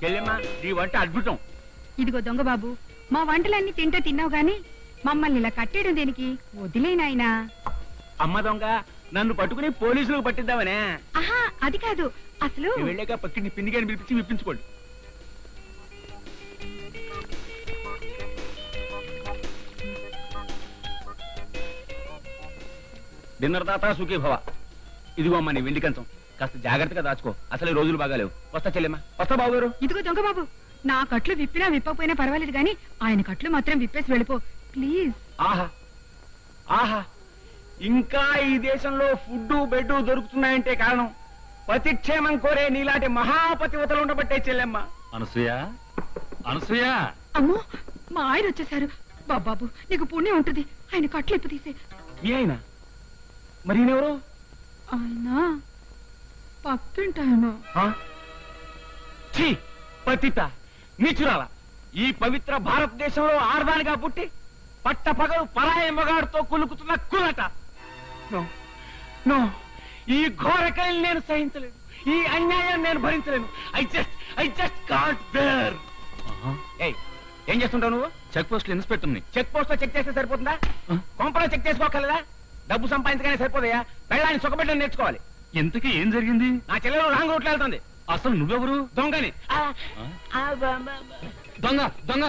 చెల్లెమ్మా ఈ వంట అద్భుతం. ఇదిగో దొంగ బాబు, మా వంటలన్నీ తింటే తిన్నావు గాని మమ్మల్ని ఇలా కట్టేయడం దేనికి? వదిలేనాయనా. అమ్మ దొంగ, నన్ను పట్టుకుని పోలీసులకు పట్టిద్దామనే. ఆహా, అది కాదు. అసలు వెళ్ళాక పక్కింటి పిండిగాని పిలిపించి విప్పించుకోండి. డిన్నర్ దాతా సుఖీ భవ. ఇదిగో అమ్మ నీ వెండి కంచం, కాస్త జాగ్రత్తగా దాచుకో. అసలు ఈ రోజులు బాగాలేవు. వస్తా చెల్లెమ్మా, వస్తా బాబు గారు. ఇదిగో దొంగ బాబు, నా కట్లు విప్పినా విప్పకపోయినా పర్వాలేదు గాని ఆయన కట్లు మాత్రం విప్పేసి వెళ్ళిపో ప్లీజ్. ఆహా ఆహా, ఇంకా ఈ దేశంలో ఫుడ్డు బెడ్ దొరుకుతున్నాయంటే కారణం పతిక్షేమం కోరే నీలాంటి మహాపతివతలు ఉండబట్టే చెల్లెమ్మ. అనసూయ, అనసూయ. అమ్మో, మా ఆయన వచ్చేసారు. బాబాబు, నీకు పుణ్యం ఉంటుంది. ఆయన కట్లు ఇప్పు తీసే. ఏ అయినా మరి ఈయనెవరు? ఆయన పక్కింటాయన. పతిత నీచురాల, ఈ పవిత్ర భారతదేశంలో ఆర్దానిగా పుట్టి పట్ట పగలు పరాయ మగాడుతో కులుకుతున్న కులట. నో, ఈ ఘోరకల్ని నేను సహించలేను. ఈ అన్యాయం నేను భరించలేను. I just can't bear. ఏం చేస్తుంటావు నువ్వు? చెక్ పోస్ట్ ఇన్స్పెక్టర్ని. చెక్ పోస్ట్ లో చెక్ చేస్తే సరిపోతుందా? కొంపలో చెక్ చేసుకోగలదా? డబ్బు సంపాదించగానే సరిపోదయా? పెళ్ళాన్ని సుఖపెట్టని నేర్చుకోవాలి. ఇంతకీ ఏం జరిగింది? నా చెల్లెలు రాంగ్ రూట్లో వెళ్తుంది. అసలు నువ్వెవరు? దొంగని. దొంగ దొంగ